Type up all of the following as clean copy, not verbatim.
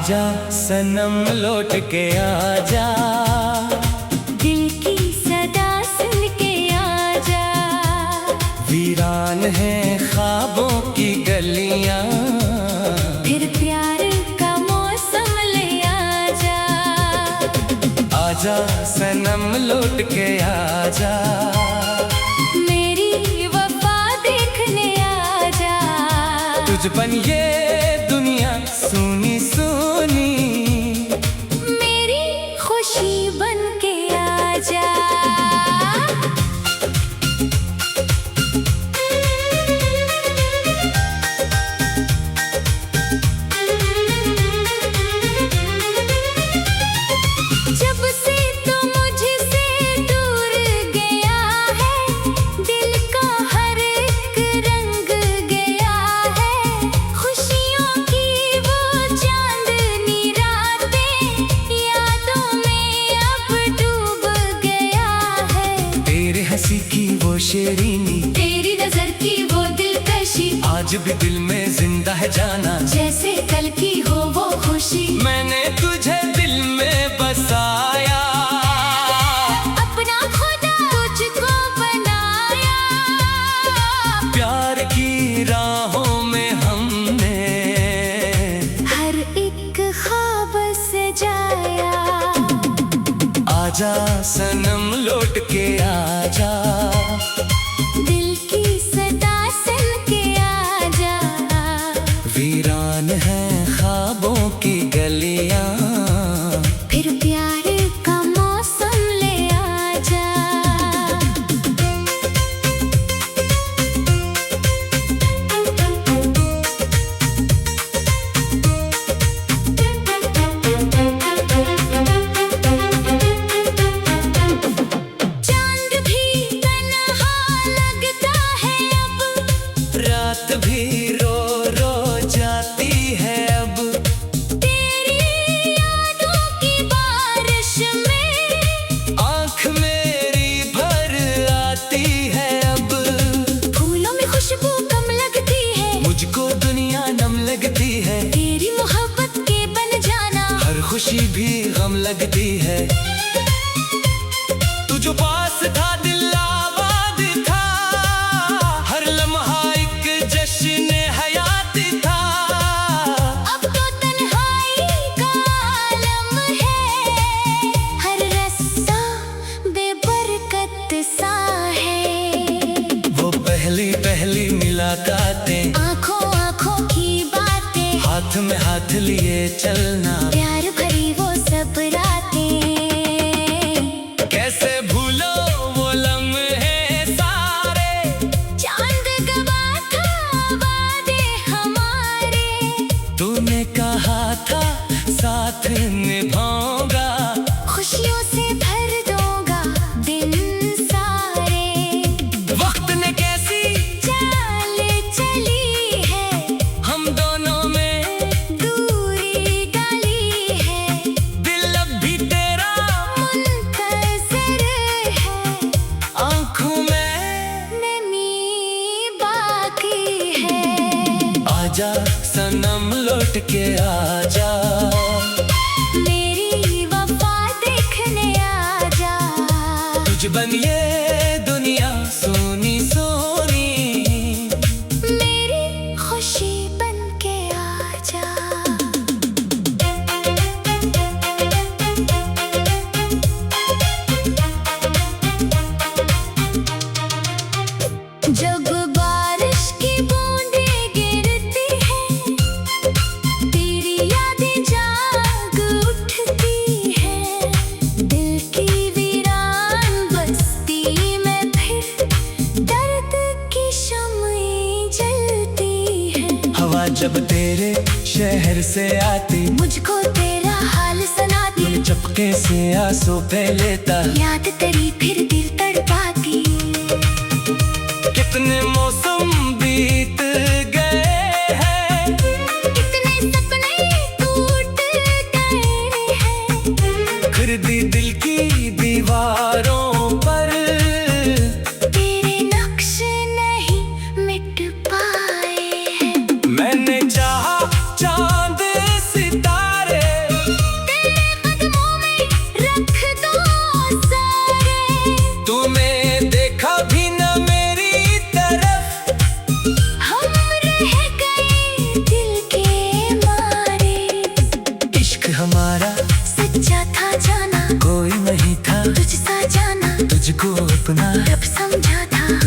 आजा सनम लौट के आजा, दिल की सदा सुन के आजा। वीरान है ख्वाबों की गलियां, फिर प्यार का मौसम ले आजा। आजा सनम लौट के आजा, मेरी वफा देखने आजा। तुझ बन ये दुनिया सुनी सुनी, मेरी खुशी बन के आजा। जब से तो मुझसे दूर गया है, दिल का हर एक रंग गया है। खुशियों की वो चांदनी रातें यादों में अब डूब गया है। तेरे हंसी की वो शेरीनी, तेरी नजर की वो दिलकशी, आज भी दिल में जिंदा है जाना। जैसे कल की हो वो खुशी, मैंने तुझे दिल में बसाया, अपना खुदा तुझको बनाया। प्यार की राहों में हमने हर एक ख्वाब सजाया। आजा सनम लौट के आजा, दिल की सदा सुन के आजा। वीरान है ख्वाबों की गलियां, फिर प्यार का मौसम ले आजा। चांद भी तन्हा लगता है अब, रात भी रो रो जाती है अब। तेरी यादों की बारिश में आँख मेरी भर आती है अब। फूलों में खुशबू कम लगती है, मुझको दुनिया नम लगती है, तेरी मोहब्बत के बन जाना। हर खुशी भी गम लगती है। तू जो पास था दिल आबाद था, हर लम्हा एक जश्न हयात था। अब तो तन्हाई का आलम है, हर रास्ता बेबरकत सा है। वो पहली पहली मुलाकातें, आंखों आंखों की बातें, हाथ में हाथ लिए चलना, प्यार भरी वो सब रातें। कैसे भूलो वो लम्हे सारे, चांद गवा था वादे हमारे, तूने कहा था साथ निभाऊंगा। खुशियों से भर दूंगा दिन सारे। वक्त ने कैसी चाल चली है, हम दोनों में दूरी डाली है। दिल अब भी तेरा मुंतज़िर है, आँखों में। नमी बाकी है। आजा सनम लौट के आजा, मेरी वफा देखने आजा। तुझ बन ये दुनिया सोनी सोनी, मेरी खुशी बन के आजा। जब बारिश की बूंदें गिरती हैं, तेरी यादें जाग उठती हैं। दिल की वीरान बस्ती में फिर दर्द की शम्में जलती हैं। हवा जब तेरे शहर से आती, मुझको तेरा हाल सुनाती, दिल चपके से आंसू पे लेता। याद तेरी फिर दिल तड़पाती। कितने मौसम बीत गए हैं, कितने सपने टूट गए हैं। खरीदी दिल की दीवारों पर, तेरे नक्श नहीं मिट पाए हैं। मैंने चाहा चांद सितारे,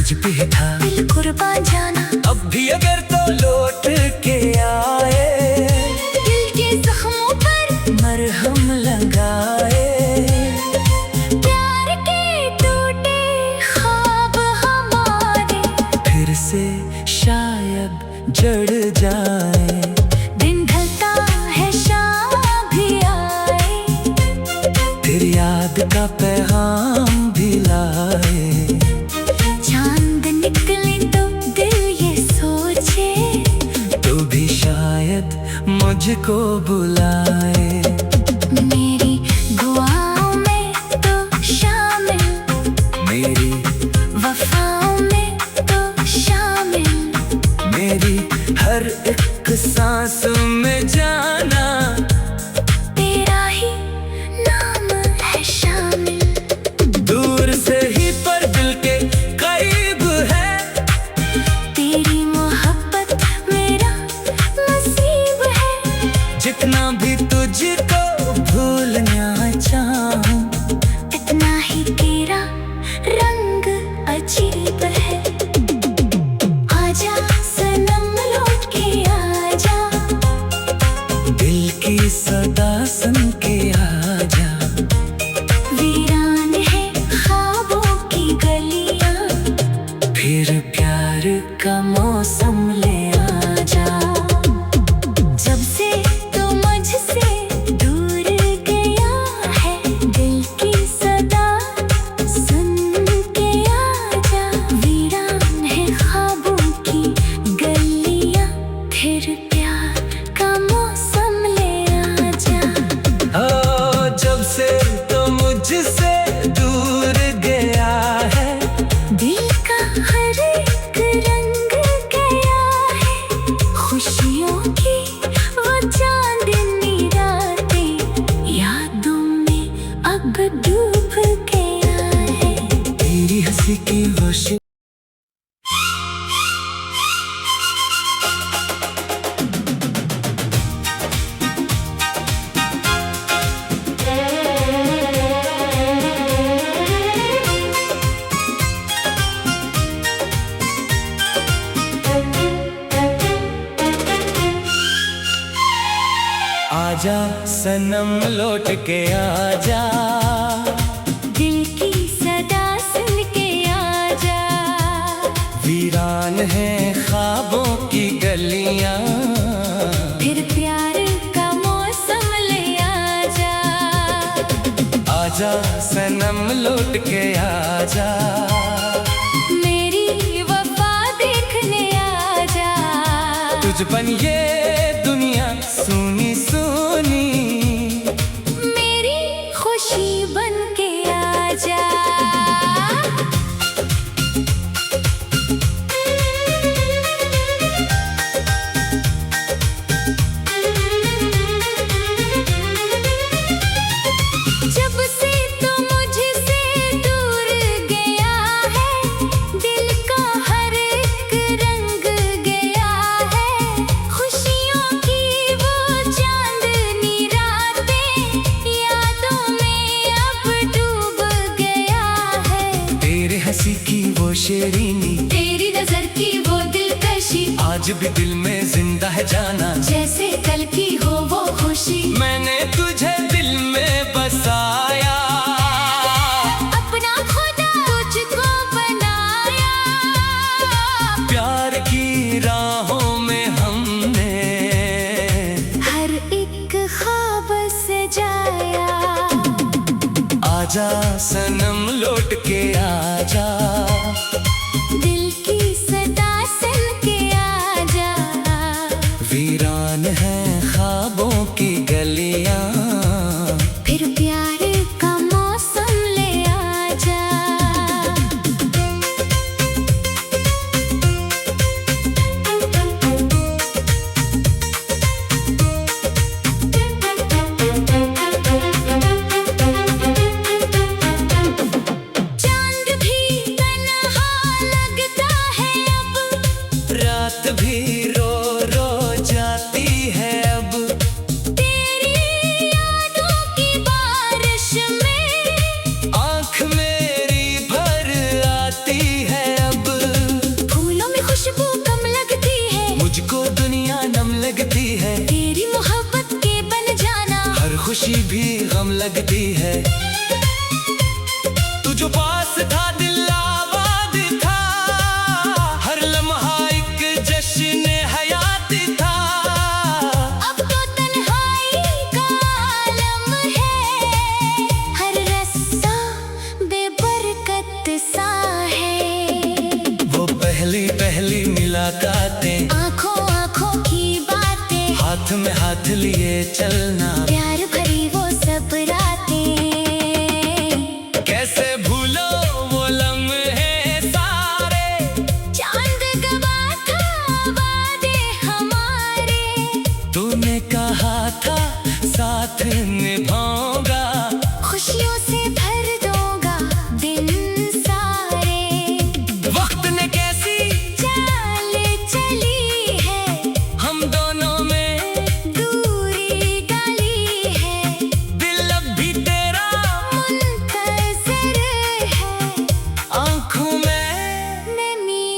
तुझ पे ही था दिल कुर्बान जाना, अब भी अगर तो लौट के आए, दिल के जख्मों पर मरहम लगाए। प्यार के टूटे ख्वाब हमारे फिर से शायद जड़ जाए, दिन ढलता है शाम भी आए, तेरी याद का पैगाम भी लाए। चांद निकले तो दिल ये सोचे, तू भी शायद मुझको बुलाए। मेरी दुआओं में तो शामिल, मेरी वफाओं में तो शामिल, मेरी हर एक सांस में जाना, तेरा ही नाम है शामिल। दूर से ही पर दिल के करीब है, तेरी मोहब्बत मेरा नसीब है, जितना भी तुझको भूलना चाहूं, इतना ही तेरा रंग अजीब है। आजा सनम लौट के आजा, दिल की सदा सुन के आजा। वीरान है ख्वाबों की गलियां, फिर प्यार का मौसम ले आजा। जब से तो मुझसे दूर गया है, दिल की सदा सुन के आजा। वीरान है ख्वाबों की गलियां, फिर प्यार का मौसम ले आजा। ओ, जब से तो मुझसे दूर गया है, दिल का हर एक रंग गया है, खुशियों की वो चांदनी रातें यादों में अब डूब गया है। तेरी हंसी की वो आजा सनम लौट के आजा, दिल की सदा सुन के आजा। वीरान है ख्वाबों की गलियां, फिर प्यार का मौसम ले आजा। आजा सनम लौट के आजा। मेरी वफा देखने आजा, तुझ बन ये दुनिया सुनी सुनी, मेरी खुशी बन के आजा। जब से तो मुझसे दूर गया है, दिल का हर एक रंग गया है, खुशियों की वो चांदनी रातें यादों में अब डूब गया है। तेरे हंसी की वो शेरीनी, तेरी नजर की वो दिलकशी, आज भी दिल में जिंदा है जाना, जैसे कल की हो वो खुशी। मैंने तुझे दिल में बसाया, अपना खुदा तुझको बनाया, प्यार की राहों में हमने हर एक ख्वाब सजाया। आजा सनम लौट के आजा, दिल की सदा सुन के आजा। वीरान है ख्वाबों की गलियां, फिर प्यार का मौसम ले आजा। चांद भी खुशी भी गम लगती है। तू जो पास था दिल आबाद था, हर लम्हा एक जश्न हयाती था। अब तो तन्हाई का आलम है, हर रास्ता बेबरकत सा है। वो पहली पहली मुलाकातें, आंखों आंखों की बातें, हाथ में हाथ लिए चलना, प्यार भरी वो सब रातें। कैसे भूलो वो लम्हे सारे, चांद गवा था वादे हमारे। तूने कहा था साथ निभाऊंगा, खुशियों से भर दूंगा दिन सारे। वक्त ने कैसी चाल चली है, हम दोनों में दूरी डाली है। दिल अब भी तेरा मुंतज़िर है, आंखों में नमी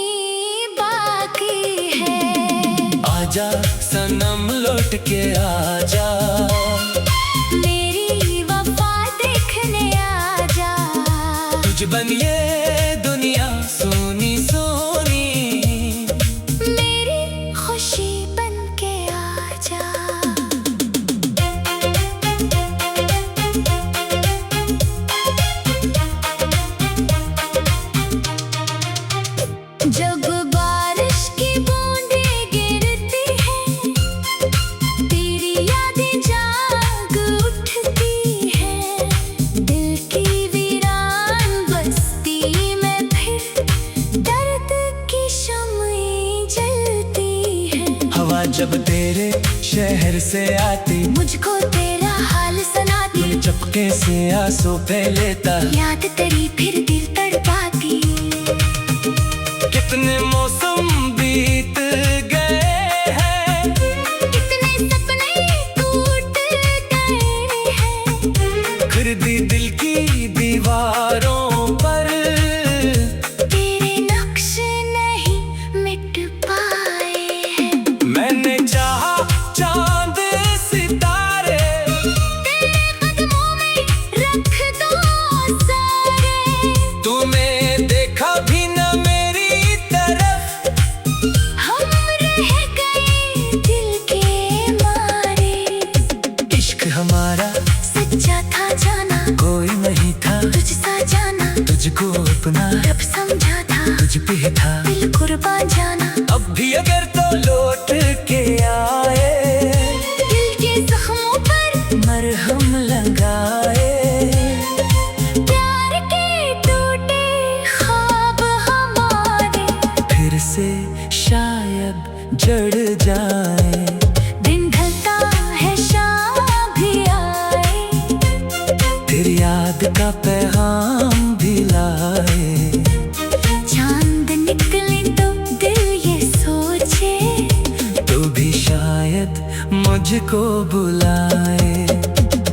बाकी है। आजा सनम लौट के आजा, मेरी वफा देखने आजा। तुझ बनिए दुनिया सोनी सोनी, मेरी खुशी बन के आजा। जब बारिश की बूंदें गिरती हैं, तेरी यादें जाग उठती हैं। दिल की वीरान बस्ती में फिर दर्द की शम्में जलती हैं। हवा जब तेरे शहर से आती, मुझको तेरा हाल सुनाती, मैं चपके से आंसू पे लेता। याद तेरी फिर दिल तड़पाती। कितने मौसम बीत गए हैं, कितने सपने टूट गए हैं, खिरदी दिल की दीवारों पर। तेरे नक्श नहीं मिट पाए हैं। मैंने चाहा चांद सितारे, तेरे कदमों में रख दो सारे। तूने देखा भी न मेरी तरफ, हम रह गए दिल के मारे। इश्क हमारा सच्चा था जाना, कोई नहीं था तुझसा जाना। तुझको अपना रब समझा था, तुझ पे था। दिल कुर्बान जाना। अब भी अगर तो लौट के आए, दिल के जख्मों पर मरहम लगाए। प्यार के टूटे ख्वाब हमारे फिर से शायद जड़ जाए। दिन ढलता है शाम भी आए, तेरी याद का पैगाम भी लाए। चांद निकले तो दिल ये सोचे, तू भी शायद मुझको बुलाए।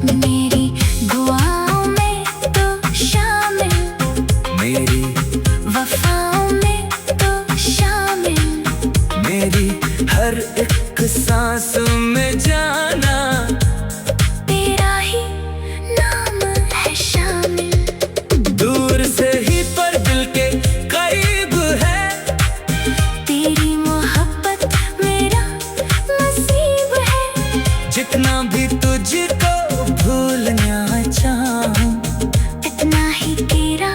मेरी दुआओं में तो शामिल, मेरी वफाओं में तो शामिल। मेरी हर एक सांस में जाना, तेरा ही नाम है शामिल। दूर से ही पर दिल के करीब है। तेरी मोहब्बत मेरा नसीब है, जितना भी तुझको भूलना चाहूं, इतना ही तेरा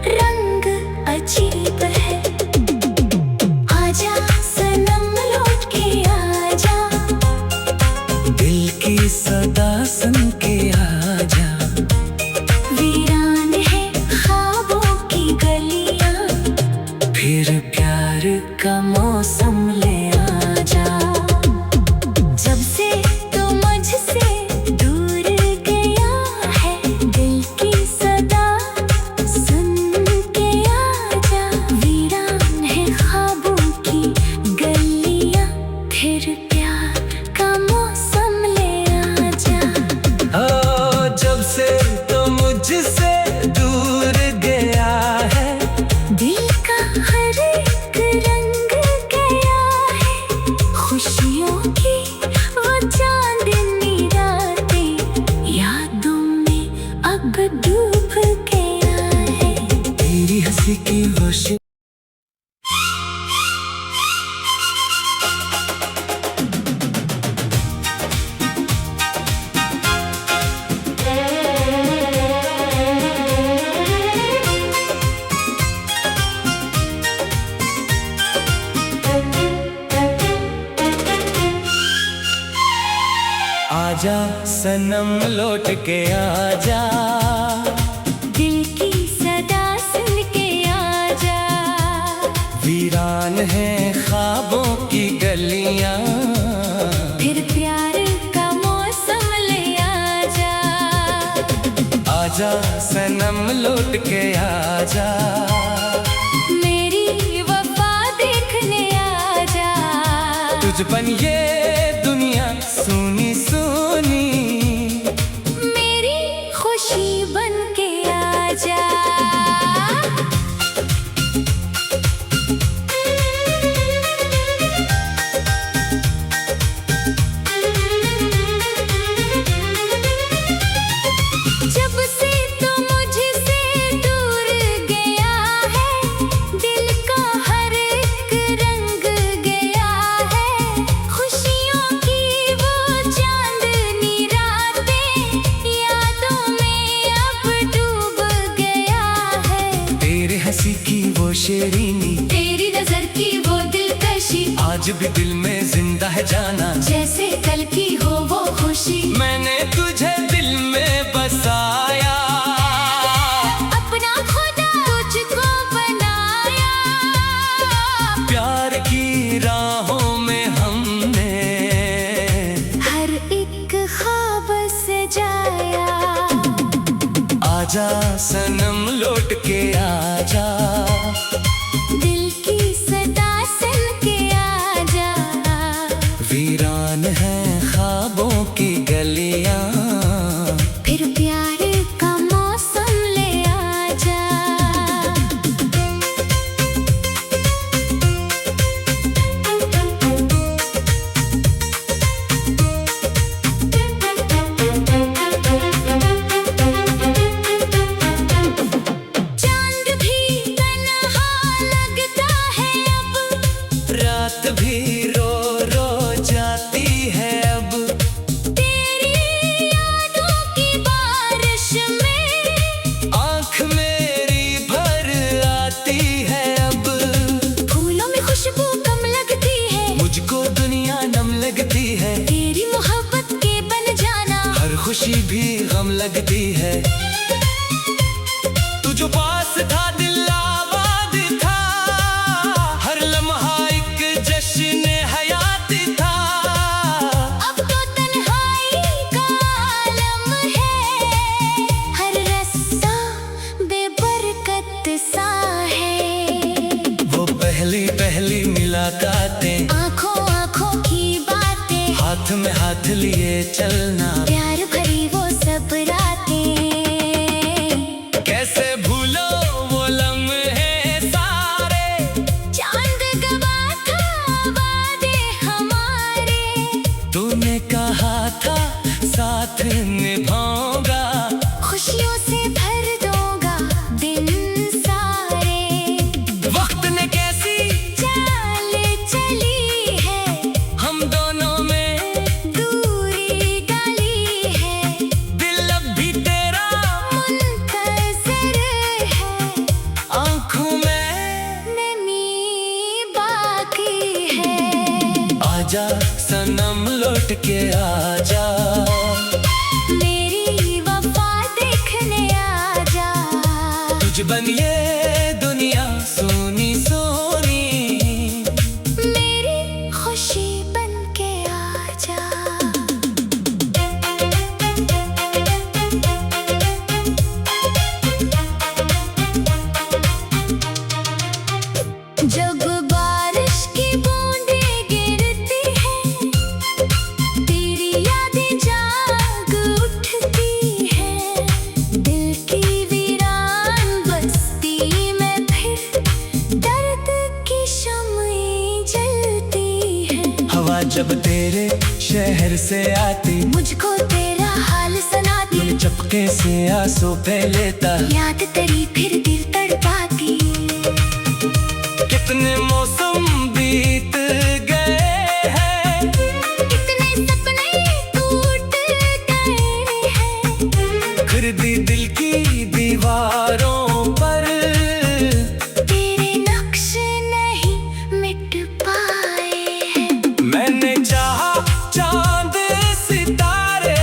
रंग अजीब है। आजा सनम लौट के आजा, दिल की सदा सुन के आजा। वीरान है ख्वाबों की गलियां, फिर प्यार का मौसम ले आजा। जब से तो मुझसे दूर गया है, दिल की सदा सुन के आजा। वीरान है ख्वाबों की गलियां, फिर प्यार का मौसम ले आजा। ओ जब से तो मुझसे दूर गया है, दिल का हर एक रंग गया आजा सनम लौट के आजा, दिल की सदा सुन के आजा। वीरान है ख्वाबों की गलियां, फिर प्यार का मौसम ले आजा। आजा सनम लौट के आजा, मेरी वफा देखने आजा। तुझ बन ये दुनिया सुनी सुनी, मेरी खुशी बन के आजा। जब से तो मुझसे दूर गया है, दिल का हर एक रंग गया है। खुशियों की वो चांदनी रातें यादों में अब डूब गया है। तेरे हंसी की वो शेरीनी, तेरी नजर की वो दिलकशी, आज भी दिल में जिंदा है जाना। जैसे कल की हो वो खुशी, मैंने तुझे दिल में बसाया, अपना खुदा तुझको बनाया। प्यार की राहों में हमने हर एक ख्वाब सजाया। आजा सनम लौट के आजा, दिल की सदा सुन के आजा। वीरान है ख्वाबों की गलियां, फिर प्यार का मौसम ले आजा। चांद भी तन्हा लगता है अब, रात भी रो रो जाती है अब। तेरी यादों की बारिश में आँख मेरी भर आती है अब, फूलों में खुशबू कम लगती है। मुझको दुनिया नम लगती है। तेरी मोहब्बत के बन जाना, हर खुशी भी गम लगती है। तू जो पास था दिल आबाद था, हर लम्हा एक जश्न हयात था। अब तो तन्हाई का आलम है, हर रास्ता बेबरकत सा है। वो पहली पहली मुलाकातें, आंखों आंखों की बातें, हाथ में हाथ लिए चलना, प्यार भरी वो सब रातें। कैसे भूलो वो लम्हे सारे, चांद गवा था वादे हमारे, तूने कहा था साथ निभाऊंगा। खुशियों से भर दूंगा दिन सारे। वक्त ने कैसी चाल चली है, हम दोनों में दूरी डाली है। दिल अब भी तेरा मुंतज़िर है, आँखों में। नमी बाकी है। आजा सनम लौट के आजा, मेरी वफा देखने आजा। तुझ बन ये दुनिया सोनी सोनी, मेरी खुशी बन के आजा। जब बारिश की बूंदें गिरती हैं, तेरी यादें जाग उठती हैं। दिल की वीरान बस्ती में फिर दर्द की शम्में जलती हैं। हवा जब तेरे शहर से आती, मुझको तेरा हाल सुनाती, दिल चपके से आंसू पे लेता। याद तेरी फिर दिल तड़पाती। कितने मौसम बीत गए हैं, कितने सपने टूट गए हैं। फिर भी दिल की दीवारों पर तेरे नक्श नहीं मिट पाए हैं। मैंने चाहा चांद सितारे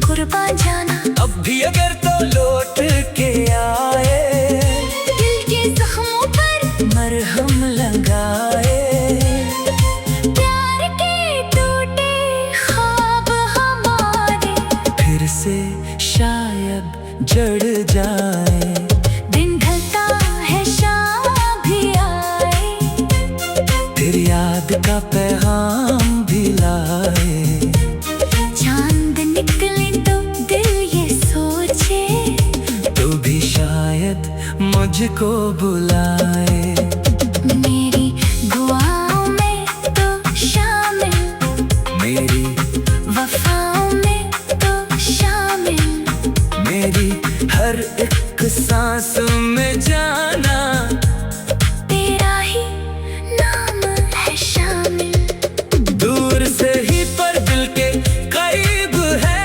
कुर्बान जाना। अब भी अगर तो लौट के आए, दिल के जख्मों पर मरहम लगाए। प्यार के टूटे ख्वाब हमारे फिर से शायद जड़ जाए। दिन ढलता है शाम भी आए, फिर याद का पैगाम भी लाए। चांद निकले तो दिल ये सोचे, तो भी शायद मुझको बुलाए। मेरी दुआओं में तो शामिल, मेरी वफाओं में तो शामिल। मेरी हर एक सांस में जाना, तेरा ही नाम है शामिल। दूर से ही पर दिल के करीब है।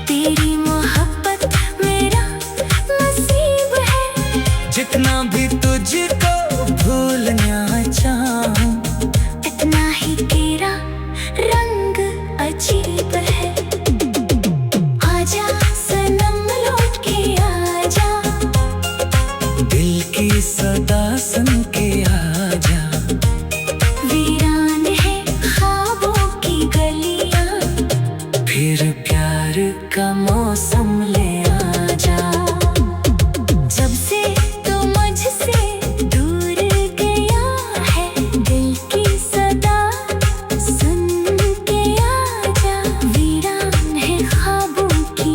तेरी मोहब्बत मेरा नसीब है। जितना भी तुझको भूलना चाहूं, इतना ही तेरा रंग अजीब है। आजा सनम लौट के आजा, दिल की सदा सुन के आजा। वीरान है ख्वाबों की गलियां, फिर प्यार का मौसम ले आजा। जब से तो मुझसे दूर गया है, दिल की सदा सुन के आजा। वीरान है ख्वाबों की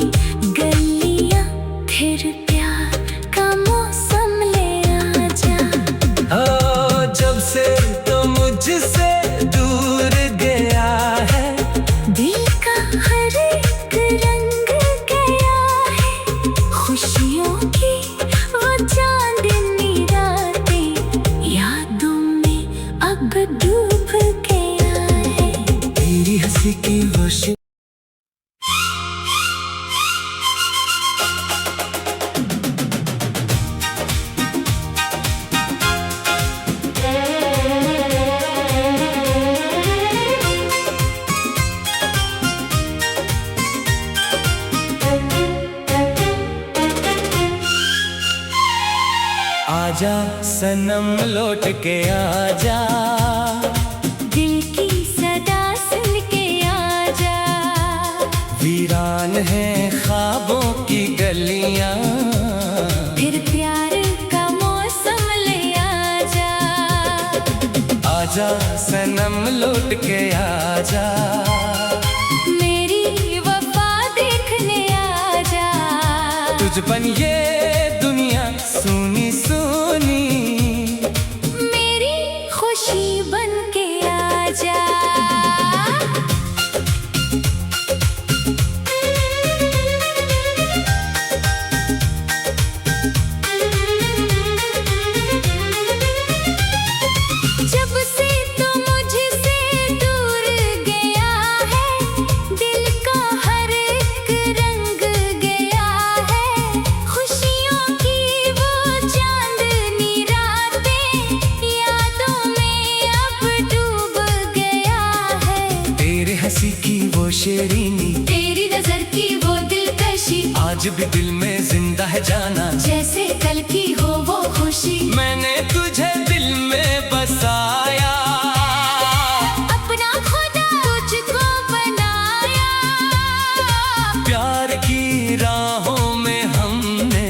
गलियां, फिर प्यार का मौसम ले आजा। ओ जब से तो मुझसे दूर गया है, दिल का हर एक रंग गया है। खुशियों की वो चांदनी रातें यादों में अब डूब गया है। तेरी हंसी की वो आजा सनम लौट के आजा। दिल की सदा सुन के आजा। वीरान है ख्वाबों की गलियां, फिर प्यार का मौसम ले आजा। आजा सनम लौट के आजा। मेरी वफा देखने आजा। तुझ बन ये दुनिया सुनी सुनी, मेरी खुशी बन के आजा। जब से तो मुझसे दूर गया है, दिल का हर एक रंग गया है। खुशियों की वो चांदनी रातें यादों में अब डूब गया है। तेरे हंसी की वो शेरीनी, तेरी नजर की वो दिलकशी, आज भी दिल में जिंदा है जाना। जैसे कल की हो वो खुशी। मैंने तुझे दिल में बसाया, अपना खुदा तुझको बनाया। प्यार की राहों में हमने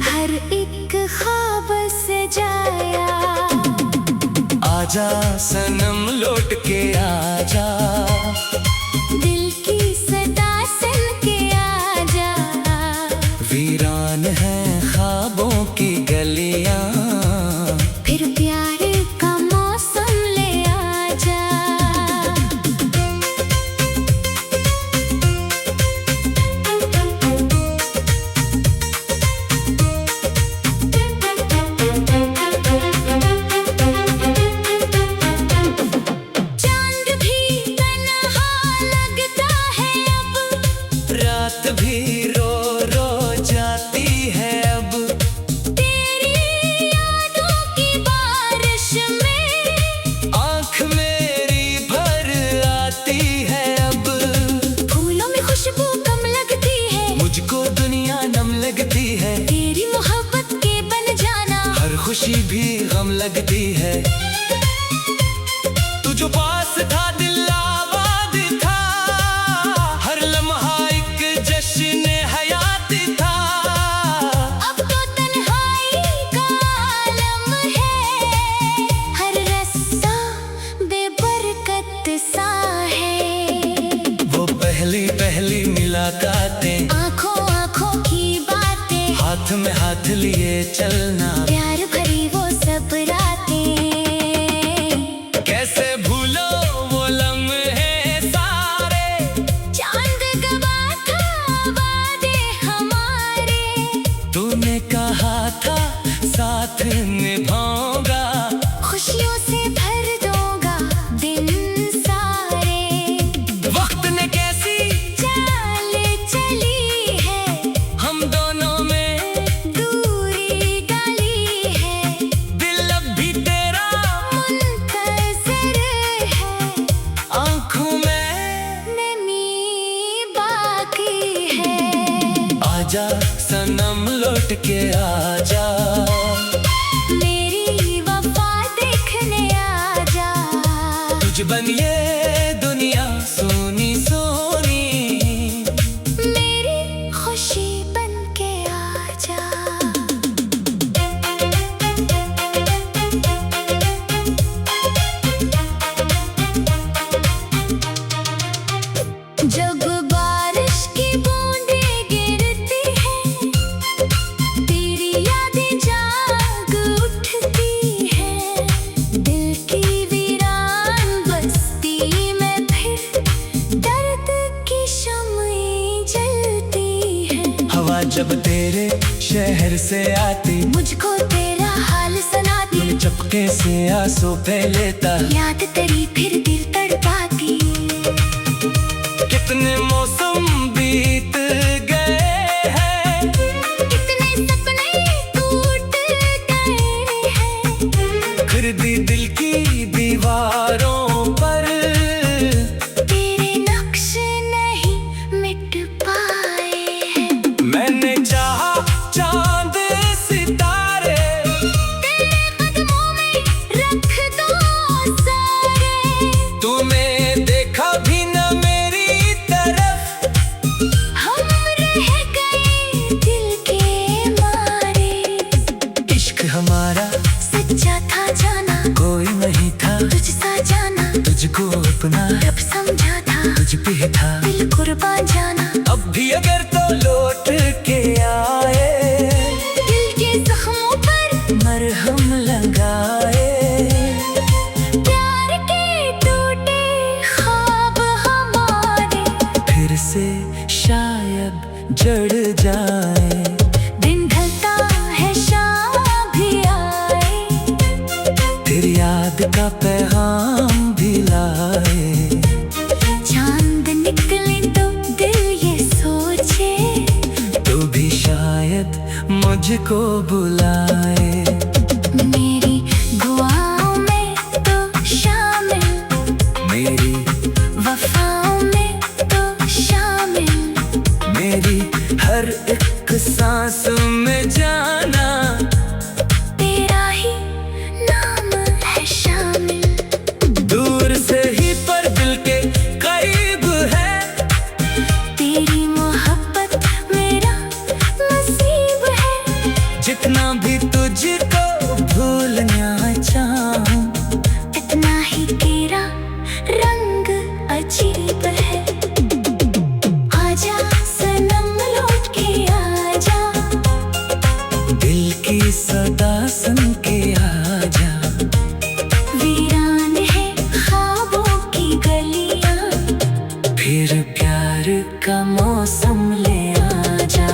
हर एक ख्वाब सजाया। आजा सनम लौट के आजा। दिल की सदा सुन के आजा। वीरान है ख्वाबों की गलियां, फिर प्यार का मौसम ले आजा। मुझको दुनिया नम लगती है, तेरी मोहब्बत के बन जाना। हर खुशी भी गम लगती है। तू जो पास था दिल आबाद था, हर लम्हा एक जश्न हयात था। अब तो तन्हाई का आलम है, हर रास्ता बेबरकत सा है। वो पहली पहली मुलाकातें, आंखों आंखों की बातें, हाथ में हाथ लिए चलना, प्यार भरी वो सब रातें। कैसे भूलो वो लम्हे सारे, चांद गवा था वादे हमारे। तूने कहा था साथ निभाऊंगा, खुशियों से भर दूंगा दिन सारे। वक्त ने कैसी चाल चली है, हम दोनों में दूरी डाली है। दिल अब भी तेरा मुंतज़िर है, आंखों में। नमी बाकी है। आजा सनम लौट के आजा, मेरी वफा देखने आजा। तुझ बन ये दुनिया सोनी सोनी, मेरी खुशी बन के आजा। जब बारिश की बूंदें गिरती हैं, तेरी यादें जाग उठती हैं। दिल की वीरान बस्ती में फिर दर्द की शम्में जलती हैं। हवा जब तेरे शहर से आती, मुझको तेरा हाल सुनाती, दिल चपके से आंसू पे लेता। याद तेरी फिर दिल तड़पाती। कितने मौसम बीत गए हैं, कितने सपने टूट गए हैं। फिर भी दिल की दीवारों पर तेरे नक्श नहीं मिट पाए हैं। मैंने चाहा चांद सितारे, तेरे कदमों में रख दो सारे। तूने देखा भी न मेरी तरफ, हम रह गए दिल के मारे। इश्क हमारा सच्चा था जाना, कोई नहीं था तुझसा जाना। तुझको अपना रब समझा था, तुझ पे था। दिल कुर्बान जाना। अब भी अगर तो लौट के आए, दिल के जख्मों पर मरहम लगाए। प्यार के टूटे ख्वाब हमारे फिर से शायद जड़ जाए। दिन ढलता है शाम भी आए, तेरी याद का पैगाम भी लाए। चांद निकले तो दिल ये सोचे, तू भी शायद मुझको बुलाए। मेरी दुआओं में तो शामिल, मेरी वफाओं में तो शामिल। मेरी हर एक सांस में जाना, तेरा ही नाम है शामिल। दूर से ही पर दिल के करीब है। तेरी मोहब्बत मेरा नसीब है। जितना भी तुझको भूलना चाहूं, इतना ही तेरा रंग अजीब है। आजा सनम लौट के आजा, दिल की सदा सुन के आजा। वीरान है ख्वाबों की गलियां, फिर प्यार का मौसम ले आजा।